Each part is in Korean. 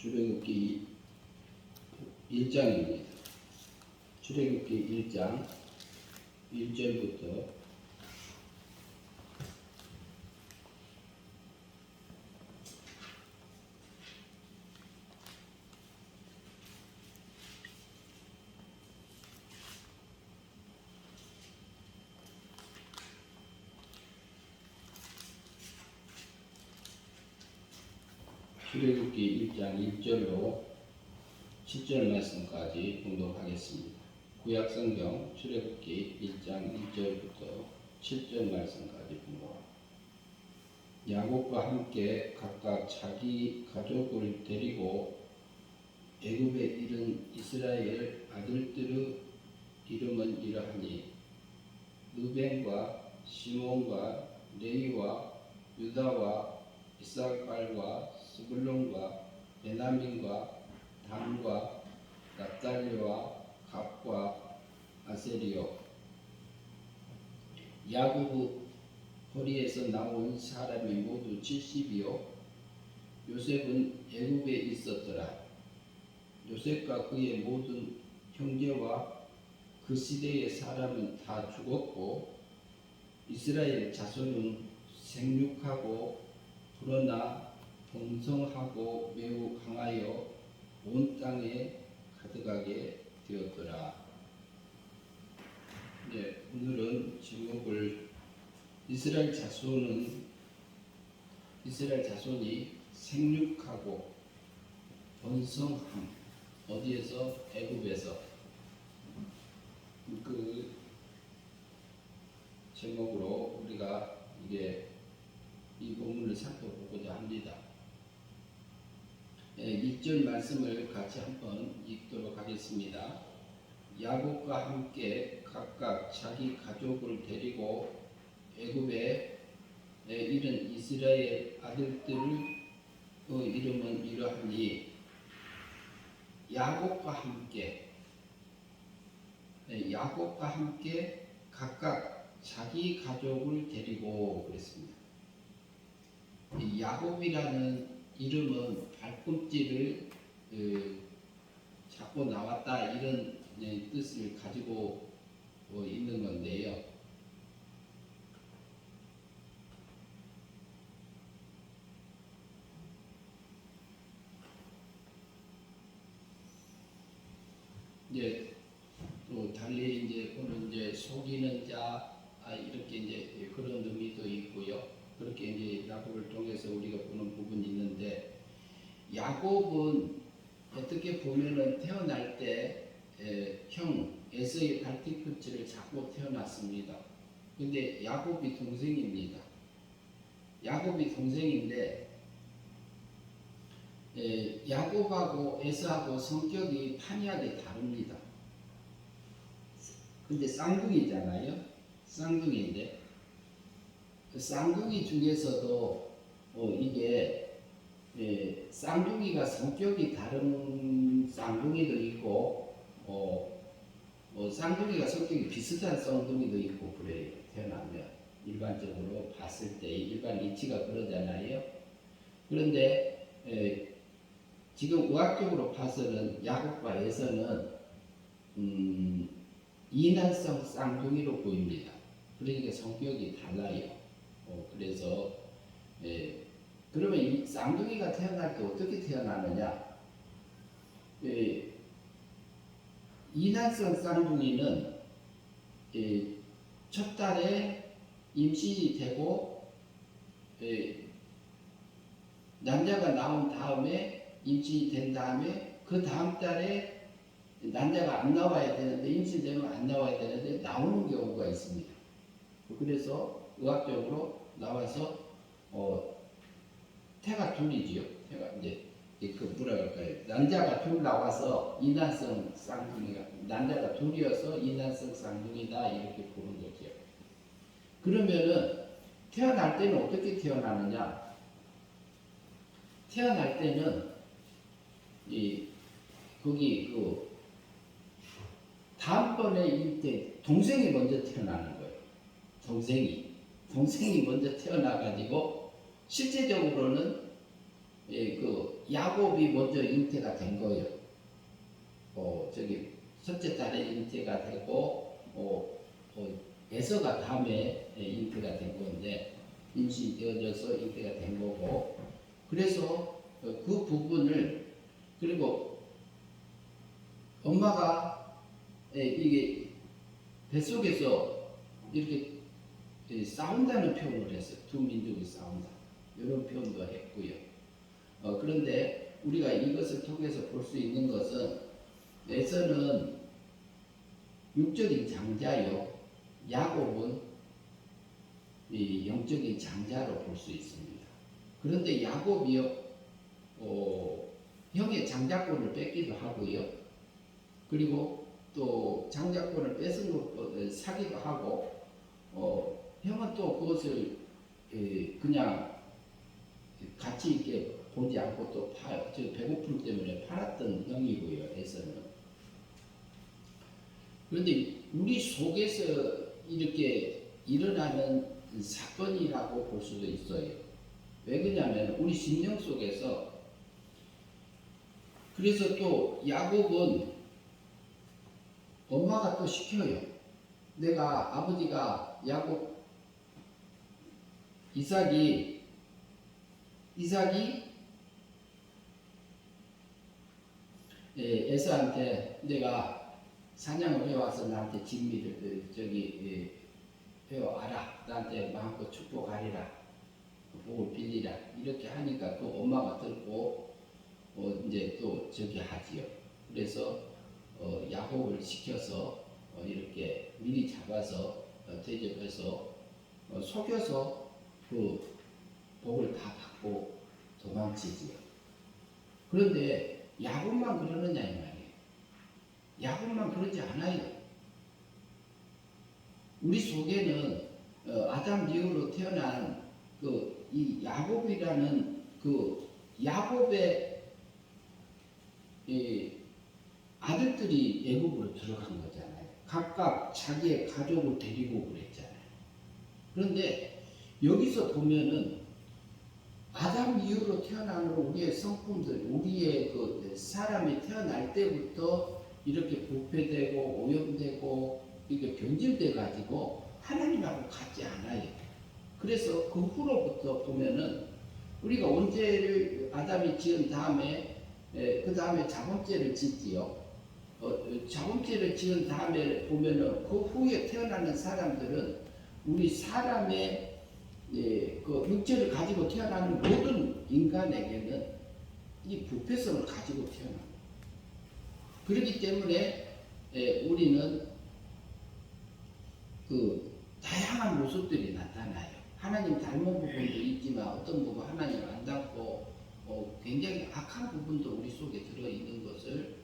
출애굽기 1장입니다. 출애굽기 1장 1절부터 출애굽기 1장 1절로 7절 말씀까지 봉독하겠습니다. 구약성경 출애굽기 1장 1절부터 7절 말씀까지 봉독합니다. 야곱과 함께 각각 자기 가족을 데리고 애굽에 이른 이스라엘 아들들의 이름은 이러하니 르벤과 시몬과 레위와 유다와 이사갈과 스불론과 베냐민과 단과 납달리와 갓과 아세리요. 야곱의 허리에서 나온 사람이 모두 70이요. 요셉은 애굽에 있었더라. 요셉과 그의 모든 형제와 그 시대의 사람은 다 죽었고 이스라엘 자손은 생육하고 불어나 번성하고 매우 강하여 온 땅에 가득하게 되었더라. 네, 오늘은 제목을 이스라엘 자손이 생육하고 번성함. 어디에서? 애굽에서. 그 제목으로 우리가 이 본문을 살펴보고자 합니다. 1절 말씀을 같이 한번 읽도록 하겠습니다. 야곱과 함께 각각 자기 가족을 데리고 애굽에 이른 이스라엘 아들들의 이름은 이러하니 야곱과 함께 각각 자기 가족을 데리고 그랬습니다. 이 야곱이라는 이름은 발꿈치를 잡고 나왔다 이런 뜻을 가지고 있는 건데요. 또 달리 오늘 속이는 자 이렇게 그런 의미도 있고요. 그렇게 야곱을 통해서 우리가 보는 부분이 있는데 야곱은 어떻게 보면은 태어날 때 형 에서의 발뒤꿈치를 잡고 태어났습니다. 근데 야곱이 동생입니다. 야곱이 동생인데 야곱하고 에서하고 성격이 판이하게 다릅니다. 근데 쌍둥이잖아요. 쌍둥이인데 그 쌍둥이 중에서도 쌍둥이가 성격이 다른 쌍둥이도 있고 쌍둥이가 성격이 비슷한 쌍둥이도 있고 그래요. 태어나면 일반적으로 봤을 때 일반 이치가 그러잖아요. 그런데 지금 의학적으로 봐서는 야곱과 에서는 이난성 쌍둥이로 보입니다. 그러니까 성격이 달라요. 그래서 그러면 이 쌍둥이가 태어날 때 어떻게 태어나느냐? 이난성 쌍둥이는 첫 달에 임신이 되고 남자가 나온 다음에 임신이 된 다음에 그 다음 달에 남자가 안 나와야 되는데 임신되면 안 나와야 되는데 나오는 경우가 있습니다. 그래서 의학적으로 나와서 태가 둘이지요. 태가 남자가 둘 나와서 이난성 쌍둥이가 남자가 둘이어서 이난성 쌍둥이다 이렇게 보는 거죠. 그러면은 태어날 때는 어떻게 태어나느냐? 태어날 때는 다음번에 이때 동생이 먼저 태어나는 거예요. 동생이 먼저 태어나가지고 실제적으로는 야곱이 먼저 잉태가 된 거예요. 첫째 딸에 잉태가 되고 에서가 다음에 잉태가 된 건데 임신되어져서 잉태가 된 거고, 그래서 그 부분을, 그리고 엄마가 이게 뱃속에서 이렇게 싸운다는 표현을 했어요. 두 민족이 싸운다, 이런 표현도 했고요. 그런데 우리가 이것을 통해서 볼 수 있는 것은, 에서는 육적인 장자요, 야곱은 이 영적인 장자로 볼 수 있습니다. 그런데 야곱이요, 형의 장자권을 뺏기도 하고요, 그리고 또 장자권을 뺏은 것 사기도 하고, 형은 또 그것을 그냥 가치 있게 보지 않고 또 배고픔 때문에 팔았던 형이고요, 에서는. 그런데 우리 속에서 이렇게 일어나는 사건이라고 볼 수도 있어요. 왜 그러냐면 우리 심령 속에서, 그래서 또 야곱은 엄마가 또 시켜요. 내가 아버지가 이삭이 에서한테 내가 사냥을 해와서 나한테 진미를 해와라, 나한테 마음껏 축복하리라, 복을 빌리라, 이렇게 하니까 그 엄마가 듣고 이제 또 저기 하지요. 그래서 야곱을 시켜서 이렇게 미리 잡아서 대접해서 속여서 그 복을 다 받고 도망치지요. 그런데 야곱만 그러느냐 이 말이에요. 야곱만 그러지 않아요. 우리 속에는 아담 이후로 태어난 이 야곱이라는 그 야곱의 아들들이 애굽으로 들어간 거잖아요. 각각 자기의 가족을 데리고 그랬잖아요. 그런데 여기서 보면은 아담 이후로 태어나는 우리의 성품들, 우리의 그 사람이 태어날 때부터 이렇게 부패되고 오염되고 이게 변질돼 가지고 하나님하고 같지 않아요. 그래서 그 후로부터 보면은 우리가 언제를 아담이 지은 다음에 그 다음에 자범죄를 짓지요. 자범죄를 지은 다음에 보면은 그 후에 태어나는 사람들은 우리 사람의 그 육체를 가지고 태어나는 모든 인간에게는 이 부패성을 가지고 태어납니다. 그렇기 때문에 우리는 그 다양한 모습들이 나타나요. 하나님 닮은 부분도 있지만 어떤 부분 하나님 안 닮고 굉장히 악한 부분도 우리 속에 들어있는 것을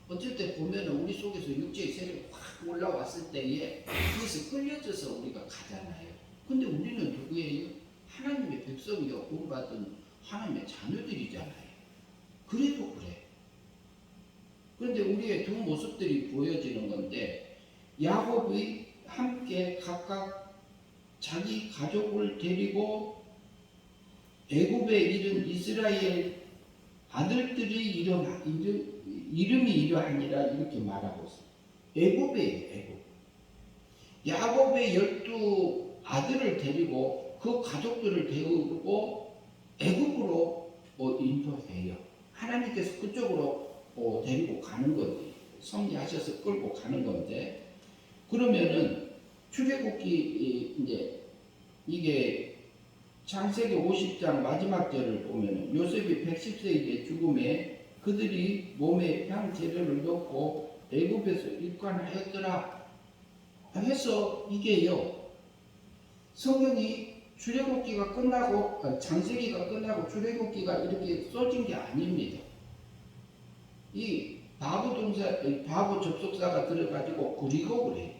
어쩔 때 보면 우리 속에서 육체의 세력이 확 올라왔을 때에 그것을 끌려져서 우리가 가잖아요. 근데 우리는 누구예요? 하나님의 백성이요, 구원받은 하나님의 자녀들이잖아요. 그래도 그래. 그런데 우리의 두 모습들이 보여지는 건데, 야곱이 함께 각각 자기 가족을 데리고 애굽에 이른 이스라엘 아들들이 이름이 이러하니라 이렇게 말하고 있어요. 애굽이에요, 애굽. 야곱의 12 아들을 데리고 그 가족들을 데리고 애굽으로 인도해요. 하나님께서 그쪽으로 데리고 가는 건데, 섭리하셔서 끌고 가는 건데, 그러면은 출애굽기 이제 이게 창세기 50장 마지막 절을 보면은 요셉이 110세의 죽음에 그들이 몸에 향 재료를 넣고 애굽에서 입관하였더라 해서, 이게요, 성경이 출애굽기가 끝나고 창세기가 끝나고 출애굽기가 이렇게 써진 게 아닙니다. 이 바보 접속사가 들어가지고 그리고 그래요.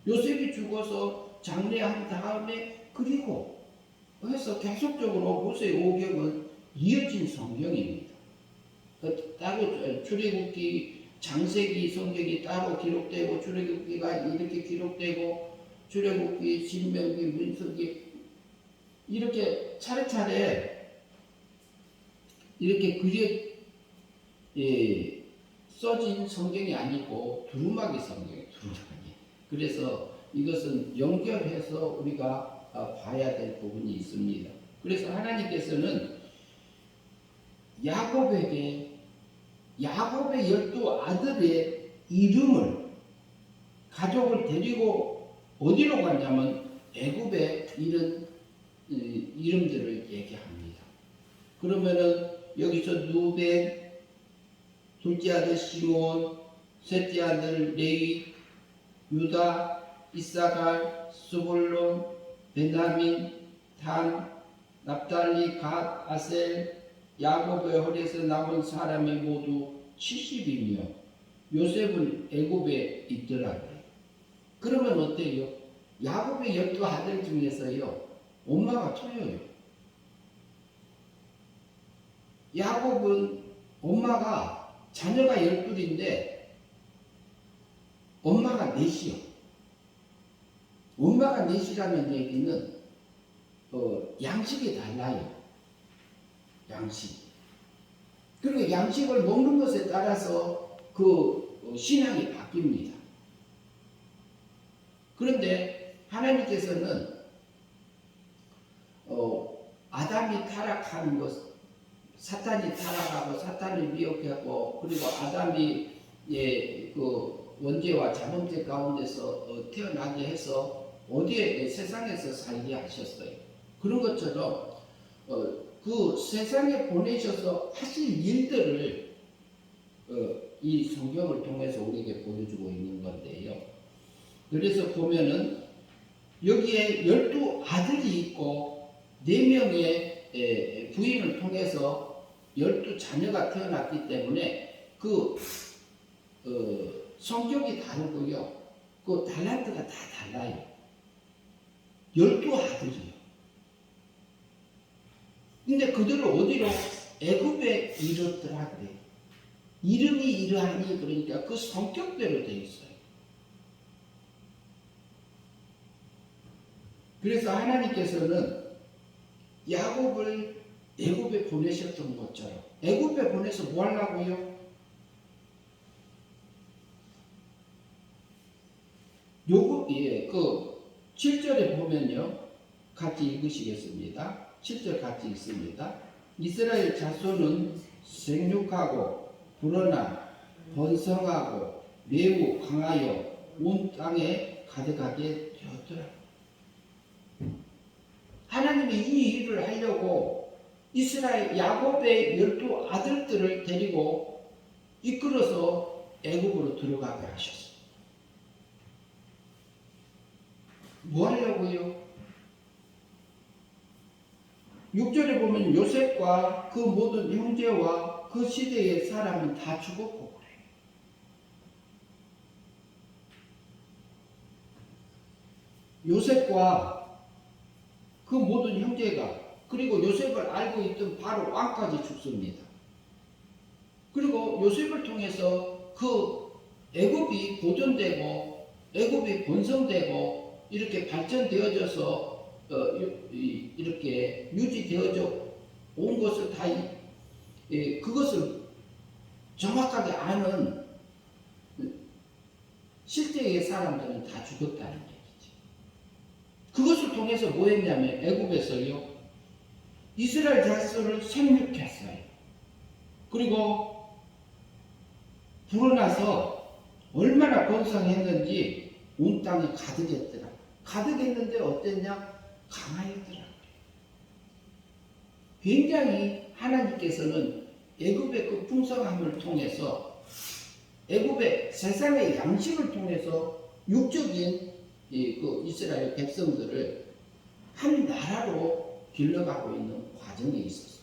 요셉이 죽어서 장례한 다음에 그리고 해서 계속적으로 모세 오경은 이어진 성경입니다. 따로 출애굽기, 장세기 성경이 따로 기록되고 출애굽기가 이렇게 기록되고 출애굽기, 신명기, 문서기 이렇게 차례차례 이렇게 써진 성경이 아니고 두루마기 성경이에요. 두루마기. 그래서 이것은 연결해서 우리가 봐야 될 부분이 있습니다. 그래서 하나님께서는 야곱의 12 아들의 이름을 가족을 데리고 어디로 갔냐면 애굽에 이런 이름들을 얘기합니다. 그러면은 여기서 누벤, 둘째 아들 시몬, 셋째 아들 레위, 유다, 이사갈, 스불론, 베냐민, 단, 납달리, 갓, 아셀, 야곱의 허리에서 남은 사람이 모두 70이며 요셉은 애굽에 있더라고요. 그러면 어때요? 야곱의 12 아들 중에서요, 엄마가 틀려요. 야곱은 엄마가 자녀가 12인데 엄마가 4이요. 엄마가 4이라는 얘기는 양식이 달라요. 양식. 그리고 양식을 먹는 것에 따라서 그 신앙이 바뀝니다. 그런데 하나님께서는 아담이 타락하는 것, 사탄이 타락하고 사탄을 미혹하고 그리고 아담이 그 원죄와 자범죄 가운데서 태어나게 해서 어디에 세상에서 살게 하셨어요. 그런 것처럼 그 세상에 보내셔서 하실 일들을 이 성경을 통해서 우리에게 보여주고 있는 건데요. 그래서 보면은 여기에 12 아들이 있고 4명의 부인을 통해서 12 자녀가 태어났기 때문에 그 성격이 다르고요. 그 달란트가 다 달라요. 12 아들이요. 근데 그들을 어디로? 애굽에 이르더라 그래요. 이름이 이러하니 그러니까 그 성격대로 되어 있어요. 그래서 하나님께서는 야곱을 애굽에 보내셨던 것처럼 애굽에 보내서 뭐 하려고요? 그 7절에 보면요. 같이 읽으시겠습니다. 7절 같이 읽습니다. 이스라엘 자손은 생육하고 불어나 번성하고 매우 강하여 온 땅에 가득하게 되었더라. 하나님이 이 일을 하려고 이스라엘 야곱의 12 아들들을 데리고 이끌어서 애굽으로 들어가게 하셨어요. 뭐 하려고요? 6절에 보면 요셉과 그 모든 형제와 그 시대의 사람은 다 죽었고 그래요. 요셉과 그 모든 형제가 그리고 요셉을 알고 있던 바로 왕까지 죽습니다. 그리고 요셉을 통해서 그 애굽이 보존되고 애굽이 번성되고 이렇게 발전되어져서 이렇게 유지되어져 온 것을 다 그것을 정확하게 아는 실제의 사람들은 다 죽었다는 얘기지. 그것을 통해서 뭐 했냐면 애굽에서요 이스라엘 자손을 생육했어요. 그리고 불어나서 얼마나 번성했는지 온 땅이 가득했더라. 가득했는데 어땠냐? 강하였더라. 굉장히 하나님께서는 애굽의 그 풍성함을 통해서 애굽의 세상의 양식을 통해서 육적인 그 이스라엘 백성들을 한 나라로 길러가고 있는 과정에 있었어요.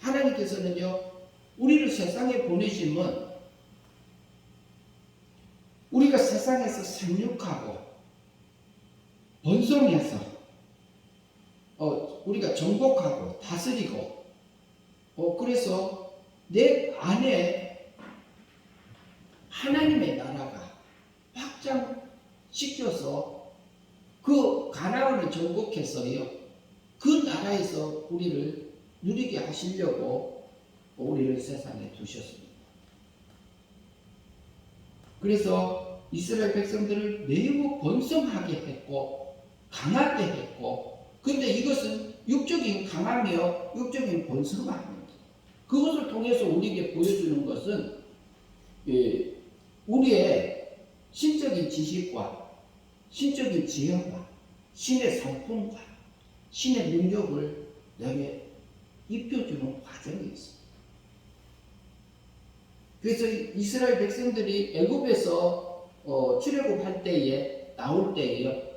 하나님께서는요 우리를 세상에 보내시면 우리가 세상에서 생육하고 번성해서 우리가 정복하고 다스리고 그래서 내 안에 하나님의 나라가 확장시켜서 그 가나안을 정복해서요 그 나라에서 우리를 누리게 하시려고 우리를 세상에 두셨습니다. 그래서 이스라엘 백성들을 매우 번성하게 했고 강하게 했고, 근데 이것은 육적인 강함이요 육적인 번성은 아닙니다. 그것을 통해서 우리에게 보여주는 것은 우리의 신적인 지식과 신적인 지혜와 신의 성품과 신의 능력을 내게 입혀주는 과정이 있습니다. 그래서 이스라엘 백성들이 애굽에서 출애굽할 때에 나올 때에요,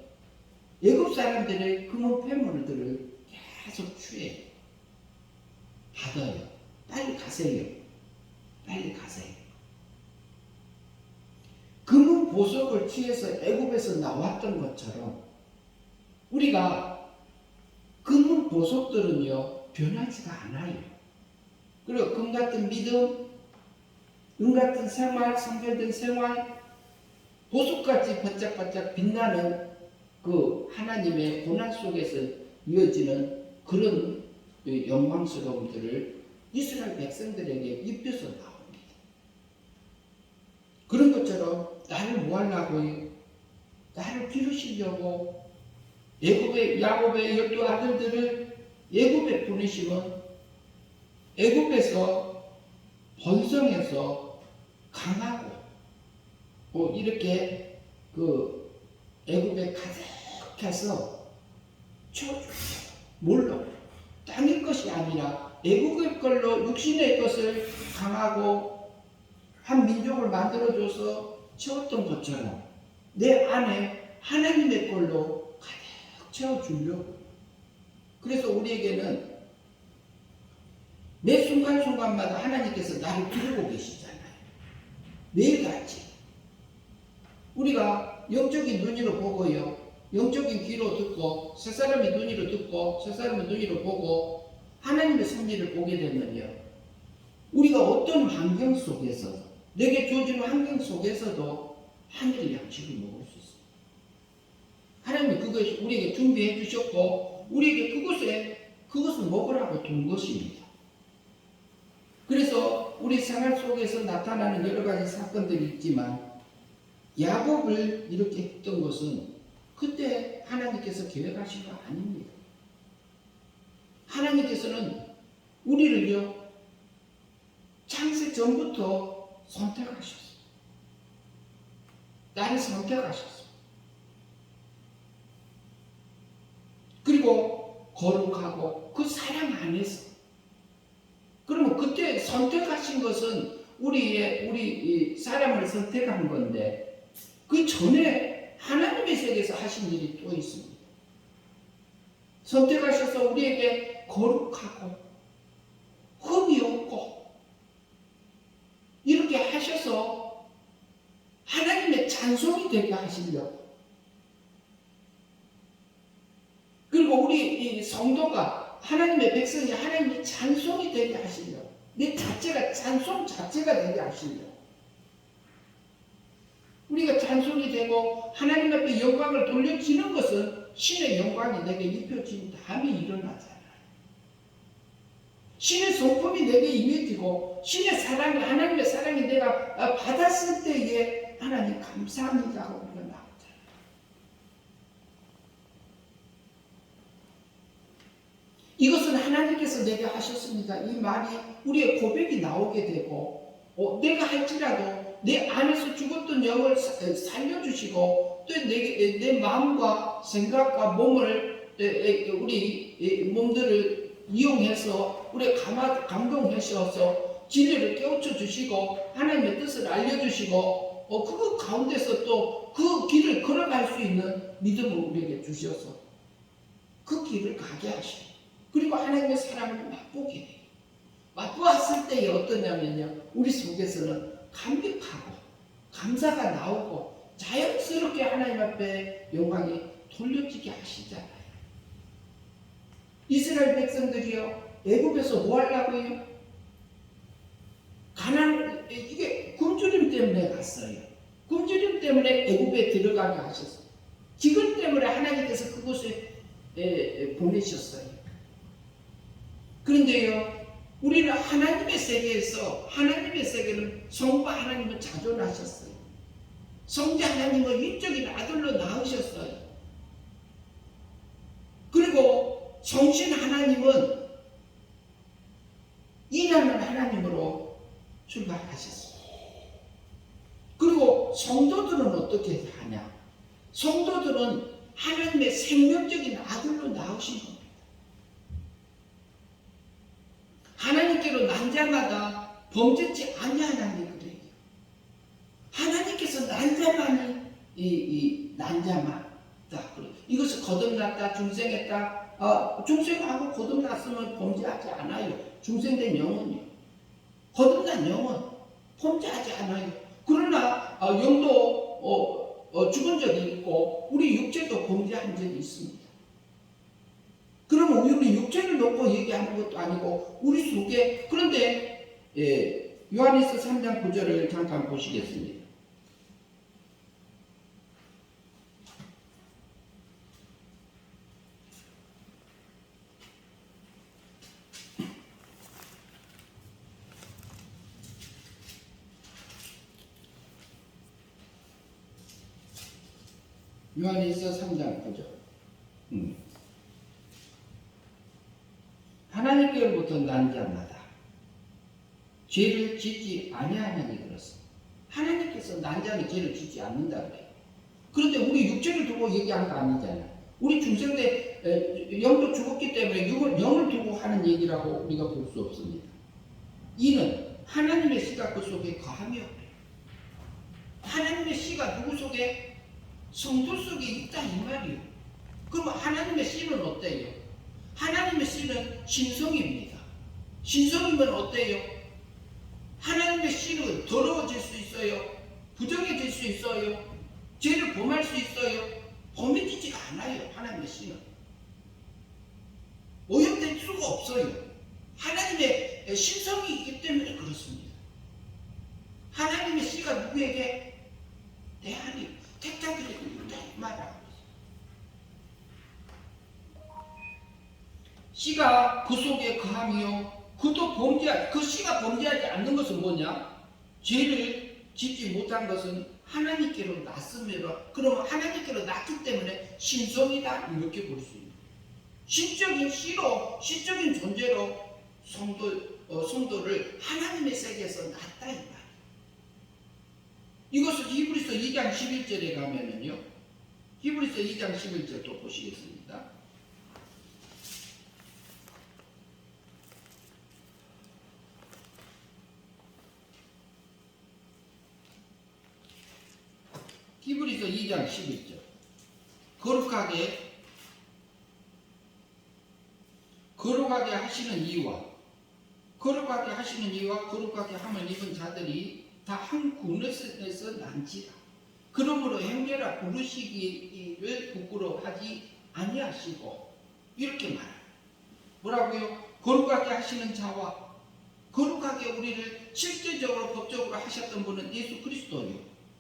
애굽 사람들의 금은 폐물들을 계속 취해요. 받아요. 빨리 가세요. 빨리 가세요. 금은 보석을 취해서 애굽에서 나왔던 것처럼 우리가 금은 보석들은요 변하지가 않아요. 그리고 금 같은 믿음, 은 같은 생활, 성결된 생활, 보석같이 반짝반짝 빛나는 그 하나님의 고난 속에서 이어지는 그런 영광스러움들을 이스라엘 백성들에게 입혀서 나옵니다. 그런 것처럼 나를 뭐 하려고요? 나를 기르시려고 야곱의 12아들들을 애굽에 보내시면 애굽에서 번성해서 강하고 이렇게 그 애굽에 가득해서 뭘로 땅의 것이 아니라 애국의 걸로 육신의 것을 강하고 한 민족을 만들어줘서 채웠던 것처럼 내 안에 하나님의 걸로 가득 채워주려고. 그래서 우리에게는 매 순간순간마다 하나님께서 나를 기르고 계시잖아요. 매일같이. 우리가 영적인 눈으로 보고요, 영적인 귀로 듣고, 세 사람의 눈으로 듣고 세 사람의 눈으로 보고 하나님의 섭리를 보게 되면요, 우리가 어떤 환경 속에서, 내게 주어지는 환경 속에서도 하늘의 양식을 먹을 수 있어요. 하나님이 그것을 우리에게 준비해 주셨고 우리에게 그것을 먹으라고 둔 것입니다. 그래서 우리 생활 속에서 나타나는 여러 가지 사건들이 있지만 야곱을 이렇게 했던 것은 그때 하나님께서 계획하신 거 아닙니다. 하나님께서는 우리를요 창세 전부터 선택하셨어요. 나를 선택하셨어요. 그리고 거룩하고 그 사랑 안에서, 그러면 그때 선택하신 것은 우리 사람을 선택한 건데 그 전에 하나님의 세계에서 하신 일이 또 있습니다. 선택하셔서 우리에게 거룩하고 흠이 없고 이렇게 하셔서 하나님의 찬송이 되게 하시려고. 그리고 우리 이 성도가 하나님의 백성이 하나님의 찬송이 되게 하시려고. 내 자체가 찬송 자체가 되게 하시려고. 우리가 찬송이 되고 하나님 앞에 영광을 돌려지는 것은 신의 영광이 내게 입혀진 다음에 일어나잖아요. 신의 성품이 내게 임해지고 신의 사랑이, 하나님의 사랑이 내가 받았을 때에 하나님 감사합니다 하고 우리가 나오잖아요. 이것은 하나님께서 내게 하셨습니다. 이 말이 우리의 고백이 나오게 되고 내가 할지라도 내 안에서 죽었던 영을 살려주시고 또 내 마음과 생각과 몸을 우리 몸들을 이용해서 우리 감동하셔서 진리를 깨우쳐 주시고 하나님의 뜻을 알려주시고 그 가운데서 또 그 길을 걸어갈 수 있는 믿음을 우리에게 주셔서 그 길을 가게 하시고 그리고 하나님의 사랑을 맛보게 해요. 맛보았을 때에 어떠냐면요, 우리 속에서는 감격하고 감사가 나오고 자연스럽게 하나님 앞에 영광이 돌려지게 하시잖아요. 이스라엘 백성들이요 애굽에서 뭐 하려고요? 이게 굶주림 때문에 갔어요. 굶주림 때문에 애굽에 들어가게 하셨어요. 기근 때문에 하나님께서 그곳에 보내셨어요. 그런데요 우리는 하나님의 세계에서 하나님의 세계는 성부 하나님은 자존하셨어요. 성자 하나님은 위적인 아들로 낳으셨어요. 그리고 성신 하나님은 일하는 하나님으로 출발하셨어요. 그리고 성도들은 어떻게 하냐? 성도들은 하나님의 생명적인 아들로 나오신 겁니다. 하나님께로 난 자마다 범죄치 아니하나니 그래요. 하나님께서 난 자만이 난 자만 이것을 거듭났다 중생했다. 중생하고 거듭났으면 범죄하지 않아요. 중생된 영혼이요. 거듭난 영혼 범죄하지 않아요. 그러나 영도 죽은 적이 있고 우리 육체도 범죄한 적이 있습니다. 그러면 우리 육체를 놓고 얘기하는 것도 아니고 우리 속에 그런데 요한일서 3장 9절을 잠깐 보시겠습니다. 요한일서 3장 9절. 하나님께로부터 난 자마다 죄를 짓지 아니하느니 그렇습니다. 하나님께서 난 자는 죄를 짓지 않는다 그래요. 그런데 우리 육체를 두고 얘기한 거 아니잖아요. 우리 중생대 영도 죽었기 때문에 영을 두고 하는 얘기라고 우리가 볼 수 없습니다. 이는 하나님의 씨가 그 속에 거하며 하나님의 씨가 누구 속에? 성도 속에 있다 이 말이에요. 그럼 하나님의 씨는 어때요? 하나님의 씨는 신성입니다. 신성이면 어때요? 하나님의 씨는 더러워질 수 있어요. 부정해질 수 있어요. 죄를 범할 수 있어요. 범해지지가 않아요. 하나님의 씨는 오염될 수가 없어요. 하나님의 신성이 있기 때문에 그렇습니다. 하나님의 씨가 누구에게? 내 하나님 택자들에게 있다 이 말이라고. 씨가 그 속에 거하며 그도 그 씨가 범죄하지 않는 것은 뭐냐? 죄를 짓지 못한 것은 하나님께로 났음이라. 그러면 하나님께로 났기 때문에 신성이다 이렇게 볼 수 있는 신적인 씨로 신적인 존재로 성도를 하나님의 세계에서 낳았다 이 말. 이것을 히브리서 2장 11절에 가면은요. 히브리서 2장 11절 또 보시겠습니다. 히브리서 2장 11절. 거룩하게 하시는 이유와 거룩하게 함을 입은 자들이 다 한 군에서 난지라. 그러므로 행렬하 부르시기를 부끄러워하지 아니하시고 이렇게 말합니다. 뭐라고요? 거룩하게 하시는 자와 거룩하게 우리를 실제적으로 법적으로 하셨던 분은 예수 그리스도요.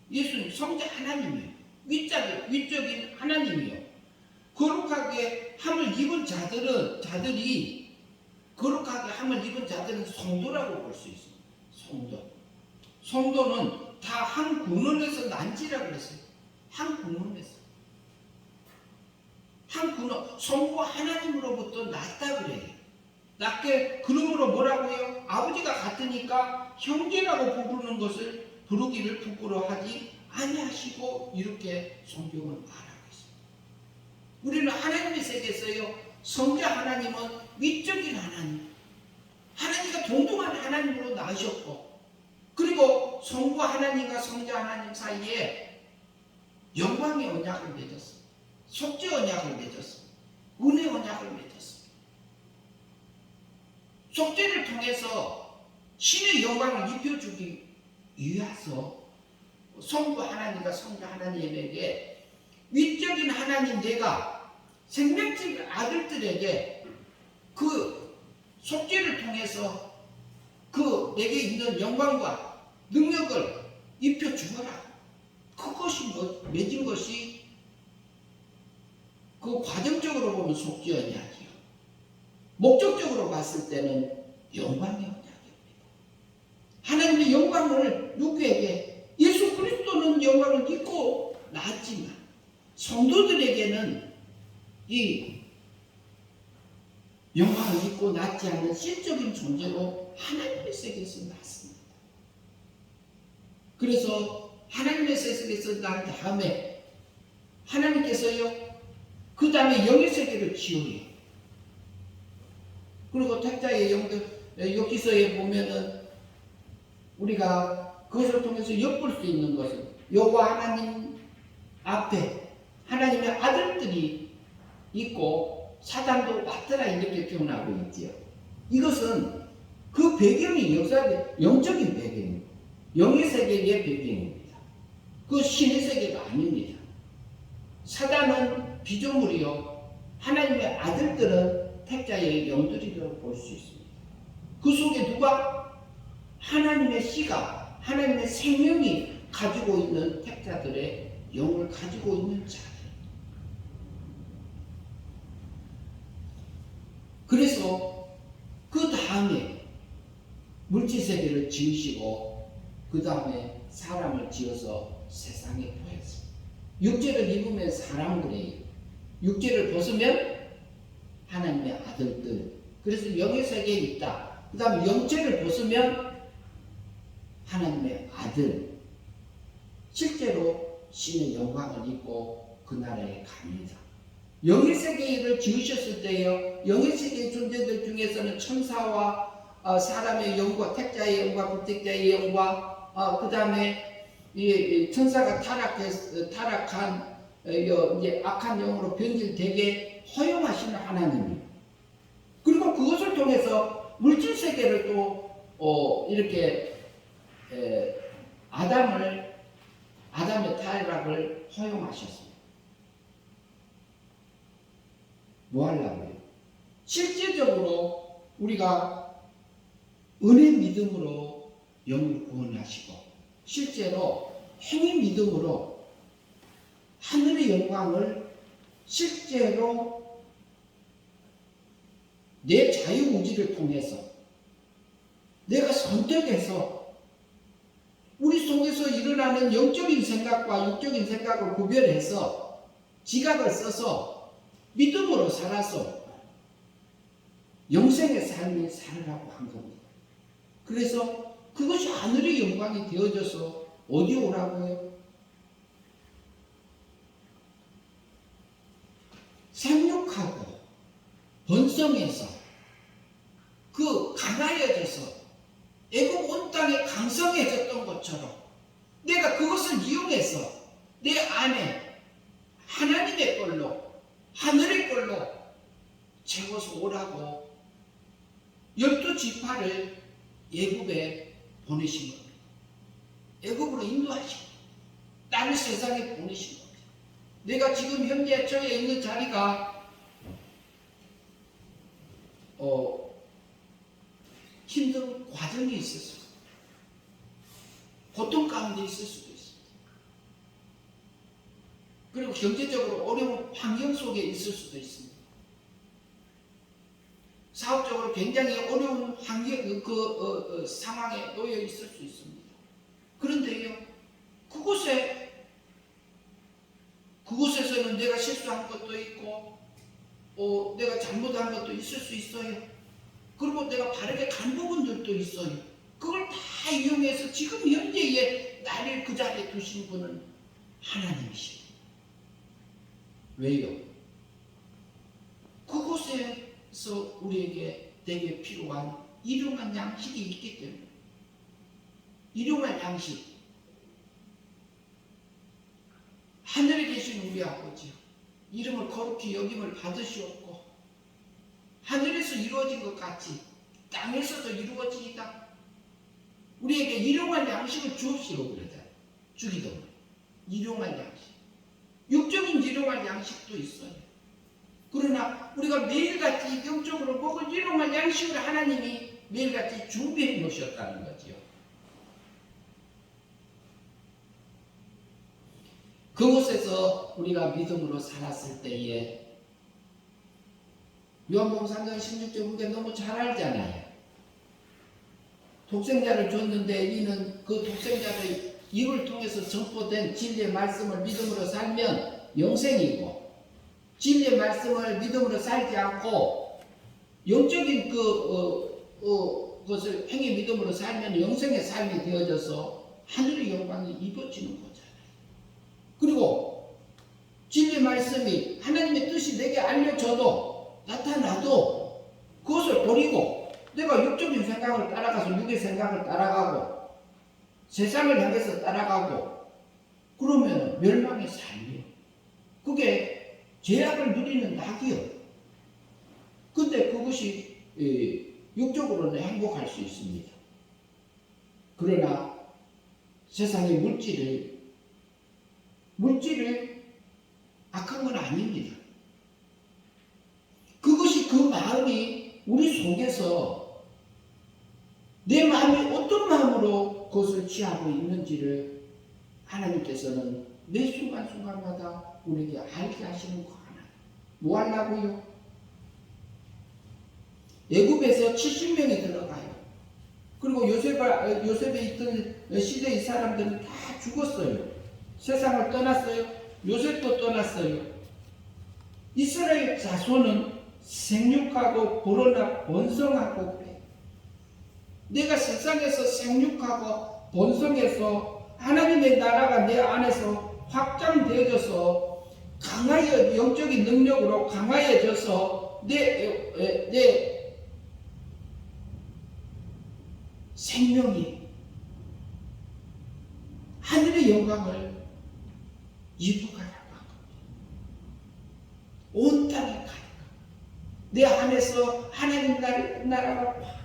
예수님 성자 하나님이요. 위적인 하나님이요. 거룩하게 함을 입은 자들이 거룩하게 함을 입은 자들은 성도라고 볼 수 있습니다. 성도는 다 한 군원에서 난지라고 그랬어요. 한 군원에서. 한 군원. 성부 하나님으로부터 났다 그래요. 낮게 그러므로 뭐라고요? 아버지가 같으니까 형제라고 부르는 것을 부르기를 부끄러워하지 아니하시고 이렇게 성경은 말하고 있습니다. 우리는 하나님의 세계에서요. 성자 하나님은 위적인 하나님. 하나님과 동등한 하나님으로 나으셨고 그리고 성부 하나님과 성자 하나님 사이에 영광의 언약을 맺었습니다. 속죄 언약을 맺었습니다. 은혜 언약을 맺었습니다. 속죄를 통해서 신의 영광을 입혀주기 위해서 성부 하나님과 성자 하나님에게 위적인 하나님 내가 생명적인 아들들에게 그 속죄를 통해서 그 내게 있는 영광과 능력을 입혀주거라. 그것이 맺은 것이 그 과정적으로 보면 속죄 언약이요. 목적적으로 봤을 때는 영광의 언약입니다. 하나님의 영광을 누구에게? 예수 그리스도는 영광을 입고 나왔지만 성도들에게는 이 영광을 입고 낫지 않는 실적인 존재로 하나님의 세계에서 났습니다. 그래서 하나님의 세계에서 난 다음에 하나님께서요, 그 다음에 영의 세계를 지어요. 그리고 택자의 영들, 욥기서에 보면은 우리가 그것을 통해서 엿볼 수 있는 것은 여호와 하나님 앞에 하나님의 아들들이 있고 사단도 왔더라 이렇게 표현하고 있지요. 이것은 그 배경이 역사적 영적인 배경입니다. 영의 세계의 배경입니다. 그 신의 세계가 아닙니다. 사단은 피조물이요, 하나님의 아들들은 택자의 영들이라고 볼 수 있습니다. 그 속에 누가? 하나님의 씨가, 하나님의 생명이 가지고 있는 택자들의 영을 가지고 있는 자들. 그래서 그 다음에 물질세계를 지으시고 그 다음에 사람을 지어서 세상에 보였습니다. 육체를 입으면 사람들이에요. 육체를 벗으면 하나님의 아들들. 그래서 영의 세계에 있다. 그 다음에 영체를 벗으면 하나님의 아들. 실제로 신의 영광을 입고 그 나라에 갑니다. 영의 세계를 지으셨을 때요, 영의 세계의 존재들 중에서는 천사와 사람의 영과 택자의 영과 부택자의 영과 그 다음에 천사가 타락한 이제 악한 영으로 변질되게 허용하시는 하나님이, 그리고 그것을 통해서 물질 세계를 또 이렇게 아담의 타락을 허용하셨습니다. 뭐 하려고요? 실제적으로 우리가 은혜 믿음으로 영을 구원하시고 실제로 행위 믿음으로 하늘의 영광을 실제로 내 자유의지를 통해서 내가 선택해서 우리 속에서 일어나는 영적인 생각과 육적인 생각을 구별해서 지각을 써서 믿음으로 살아서 영생의 삶을 살으라고 한 겁니다. 그래서 그것이 하늘의 영광이 되어져서 어디 오라고요? 생육하고 번성해서 그 강하여져서 애국 온 땅에 강성해졌던 것처럼 내가 그것을 이용해서 내 안에 하나님의 걸로 하늘의 걸로 채워서 오라고 12지파를 애굽에 보내신 겁니다. 애굽으로 인도하시고 다른 세상에 보내신 겁니다. 내가 지금 현재 저에 있는 자리가 힘든 과정이 있을 수 있습니다. 고통 가운데 있을 수도 있습니다. 그리고 경제적으로 어려운 환경 속에 있을 수도 있습니다. 사업적으로 굉장히 어려운 환경, 상황에 놓여 있을 수 있습니다. 그런데요, 그곳에서는 내가 실수한 것도 있고, 내가 잘못한 것도 있을 수 있어요. 그리고 내가 바르게 간 부분들도 있어요. 그걸 다 이용해서 지금 현재의 나를 그 자리에 두신 분은 하나님이십니다. 왜요? 그곳에서 우리에게 되게 필요한 일용할 양식이 있기 때문에. 일용할 양식. 하늘에 계신 우리 아버지요, 이름을 거룩히 여김을 받으시옵고 하늘에서 이루어진 것 같이 땅에서도 이루어지이다. 우리에게 일용할 양식을 주옵시고 그러잖아요. 주기도문. 일용할 양식. 육적인 일용할 양식도 있어요. 그러나 우리가 매일같이 영적으로 먹을 일용할 양식을 하나님이 매일같이 준비해 놓으셨다는 거지요. 그곳에서 우리가 믿음으로 살았을 때에 요한복음 3장 16절 우리가 너무 잘 알잖아요. 독생자를 줬는데 이는 그 독생자의 입을 통해서 전포된 진리의 말씀을 믿음으로 살면 영생이고, 진리의 말씀을 믿음으로 살지 않고 영적인 그것을 행위 믿음으로 살면 영생의 삶이 되어져서 하늘의 영광이 입어지는 거잖아요. 그리고 진리의 말씀이 하나님의 뜻이 내게 알려져도 나타나도 그것을 버리고 내가 육적인 생각을 따라가서 육의 생각을 따라가고 세상을 향해서 따라가고 그러면 멸망의 삶이요. 그게 죄악을 누리는 낙이요. 근데 그것이 육적으로는 행복할 수 있습니다. 그러나 세상의 물질을 악한 건 아닙니다. 그것이 그 마음이 우리 속에서 내 마음이 어떤 마음으로 그것을 취하고 있는지를 하나님께서는 매 순간순간마다 우리에게 알게 하시는 거 하나. 뭐 하려고요? 애굽에서 70명이 들어가요. 그리고 요셉에 있던 시대의 사람들은 다 죽었어요. 세상을 떠났어요. 요셉도 떠났어요. 이스라엘 자손은 생육하고 불어나 번성하고 그래. 내가 세상에서 생육하고 번성해서 하나님의 나라가 내 안에서 확장되어져서 강하여 영적인 능력으로 강하여져서 내 생명이 하늘의 영광을 입어가라고 한 겁니다. 온 땅에 가니까 내 안에서 하나님 나라가 꽉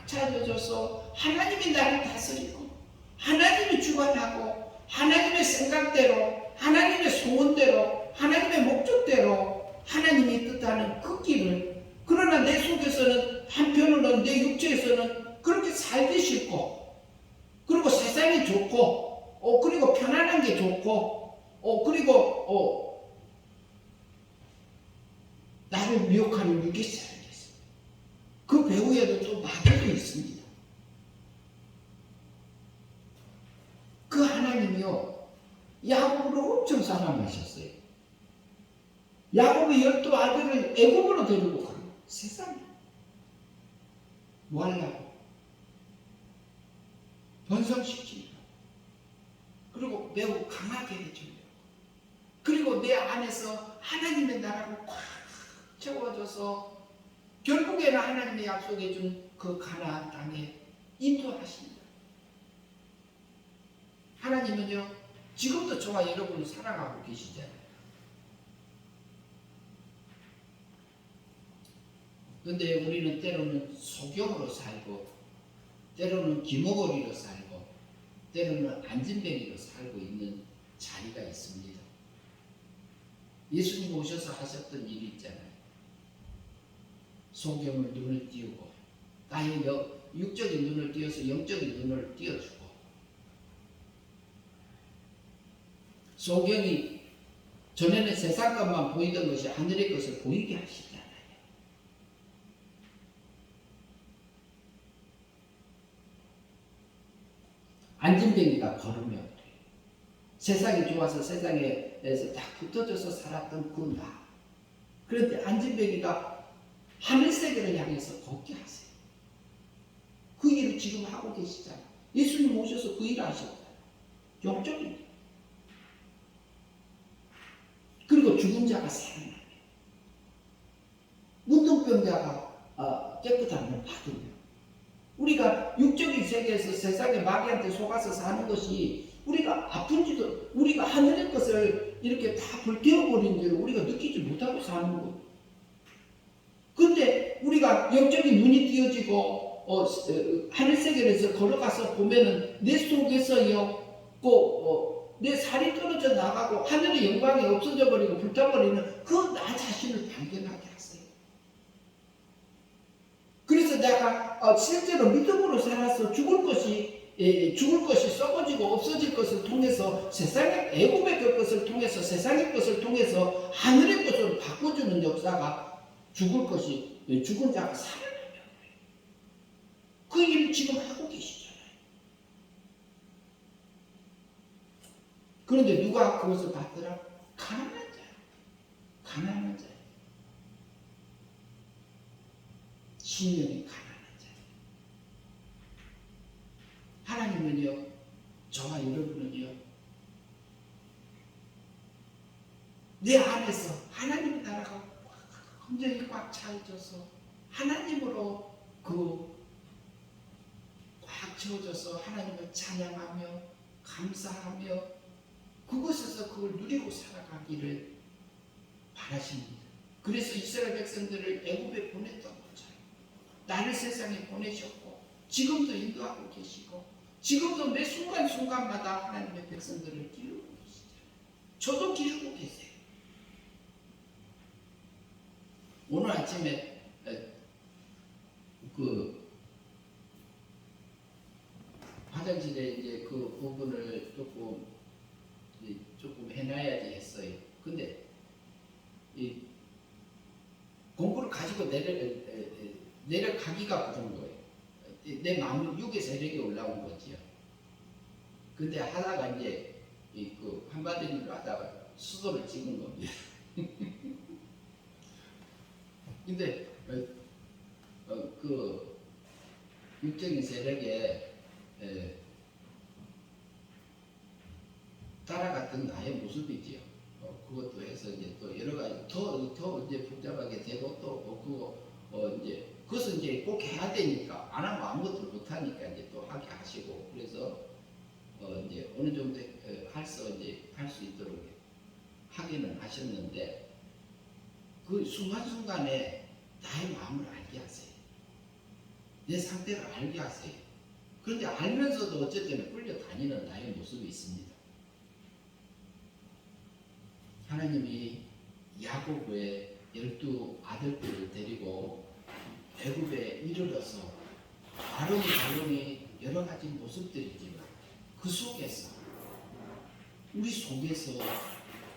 차려져서 하나님이 나를 다스리고 하나님이 주관하고 하나님의 생각대로 하나님의 소원대로 하나님의 목적대로 하나님이 뜻하는 그 길을, 그러나 내 속에서는 한편으로는 내 육체에서는 그렇게 살기 싫고 그리고 세상이 좋고 그리고 편안한 게 좋고 그리고 나를 미혹하는 육이 살겠습니다. 그 배후에도 또 마귀도 있습니다. 그 하나님이요 야곱을 엄청 사랑하셨어요. 야곱의 12아들을 애굽으로 데리고 가요. 세상에 뭐 하려고? 번성시키려고. 그리고 매우 강하게 해주려고. 그리고 내 안에서 하나님의 나라를 꽉 채워줘서 결국에는 하나님의 약속해 준 그 가나안 땅에 인도하십니다. 하나님은요 지금도 저와 여러분을 사랑하고 계시잖아요. 근데 우리는 때로는 소경으로 살고 때로는 기모거리로 살고 때로는 안진뱅이로 살고 있는 자리가 있습니다. 예수님 오셔서 하셨던 일이 있잖아요. 소경을 눈을 띄우고 나의 육적인 눈을 띄워서 영적인 눈을 띄워주고, 소경이 전에는 세상 것만 보이던 것이 하늘의 것을 보이게 하시잖아요. 안진뱅이가 걸으면 세상이 좋아서 세상에서 딱 붙어져서 살았던 그 나. 그런데 안진뱅이가 하늘세계를 향해서 걷게 하세요. 그 일을 지금 하고 계시잖아요. 예수님 오셔서 그 일을 하셨잖아요. 영적인. 그리고 죽은 자가 살아나요. 문둥병자가 깨끗함을 받으며, 우리가 육적인 세계에서 세상의 마귀한테 속아서 사는 것이 우리가 아픈지도, 우리가 하늘의 것을 이렇게 다 불태워버린 줄 우리가 느끼지 못하고 사는 것. 근데 우리가 영적인 눈이 띄어지고 하늘 세계에서 걸어가서 보면은 내 속에서요 내 살이 떨어져 나가고 하늘의 영광이 없어져 버리고 불타버리는 그 나 자신을 발견하게 하세요. 그래서 내가 실제로 믿음으로 살아서 죽을 것이 썩어지고 없어질 것을 통해서 세상의 애굽의 것을 통해서 세상의 것을 통해서 하늘의 것으로 바꿔주는 역사가, 죽은 자가 살아나는 거예요. 그 일을 지금 하고 계십니다. 그런데 누가 그것을 받더라? 가난한 자. 가난한 자. 심령이 가난한 자. 하나님은요, 저와 여러분은요, 내 안에서 하나님 나라가 완전히 꽉 차있어서 하나님으로 꽉 채워져서 하나님을 찬양하며 감사하며 그곳에서 그걸 누리고 살아가기를 바라십니다. 그래서 이스라엘 백성들을 애굽에 보냈던 것처럼 나를 세상에 보내셨고 지금도 인도하고 계시고 지금도 매 순간순간마다 하나님의 백성들을 기르고 계시잖아요. 저도 기르고 계세요. 오늘 아침에 화장실에 이제 그 부분을 조금 해놔야지 했어요. 근데 이 공구를 가지고 내려가기가 그런 거예요. 내 마음이 육의 세력이 올라온 거지요. 근데 하다가 이제 그 한마디로 하다가 수도를 찍은 겁니다. 근데 그 육적인 세력에 따라갔던 나의 모습이지요. 그것도 해서 이제 또 여러 가지 더 이제 복잡하게 되고 또 이제 그것은 이제 꼭 해야 되니까 안 하면 아무것도 못 하니까 이제 또 하게 하시고 그래서 이제 어느 정도 할 수 있도록 하기는 하셨는데 그 순간순간에 나의 마음을 알게 하세요. 내 상태를 알게 하세요. 그런데 알면서도 어쨌든 끌려다니는 나의 모습이 있습니다. 하나님이 야곱의 12 아들들을 데리고 애굽에 이르러서 아론이 여러 가지 모습들이지만 그 속에서 우리 속에서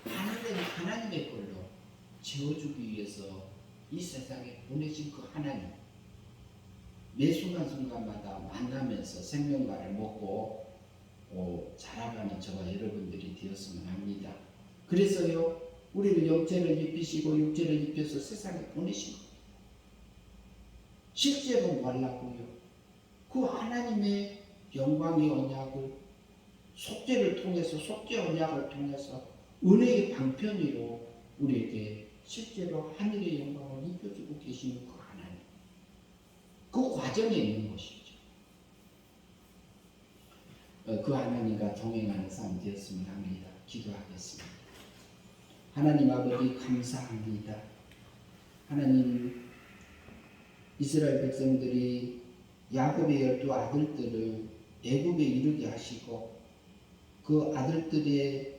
하나님의 걸로 채워주기 위해서 이 세상에 보내신 그 하나님 매 순간순간마다 만나면서 생명과를 먹고 자라가는 저와 여러분들이 되었으면 합니다. 그래서요 우리는 영체를 입히시고 육체를 입혀서 세상에 보내신 겁니다. 실제로 말라고요. 그 하나님의 영광의 언약을 속죄를 통해서 속죄 언약을 통해서 은혜의 방편으로 우리에게 실제로 하늘의 영광을 입혀주고 계시는 그 하나님. 그 과정에 있는 것이죠. 그 하나님과 동행하는 삶 되었으면 합니다. 기도하겠습니다. 하나님 아버지 감사합니다. 하나님 이스라엘 백성들이 야곱의 12 아들들을 애굽에 이르게 하시고 그 아들들의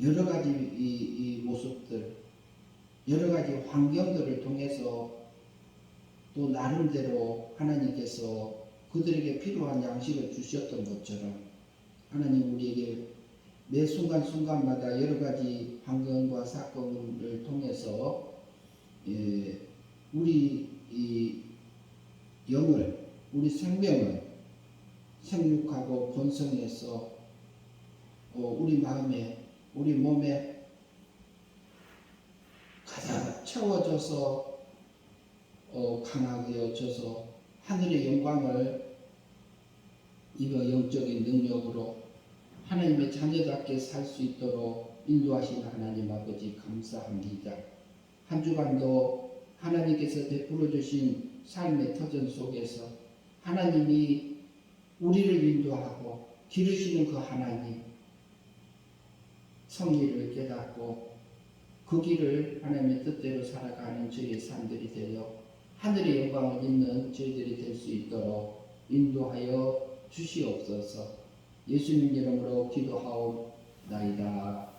여러 가지 이 모습들 여러 가지 환경들을 통해서 또 나름대로 하나님께서 그들에게 필요한 양식을 주셨던 것처럼 하나님 우리에게 매 순간순간마다 여러 가지 환경과 사건을 통해서 우리 이 영을 우리 생명을 생육하고 번성해서 우리 마음에 우리 몸에 가득 채워져서 강하게 어쳐서 하늘의 영광을 이거 영적인 능력으로 하나님의 자녀답게 살 수 있도록 인도하신 하나님 아버지 감사합니다. 한 주간도 하나님께서 베풀어 주신 삶의 터전 속에서 하나님이 우리를 인도하고 기르시는 그 하나님 성리를 깨닫고 그 길을 하나님의 뜻대로 살아가는 저희의 삶들이 되어 하늘의 영광을 입는 저희들이 될 수 있도록 인도하여 주시옵소서. 예수님 이름으로 기도하옵나이다.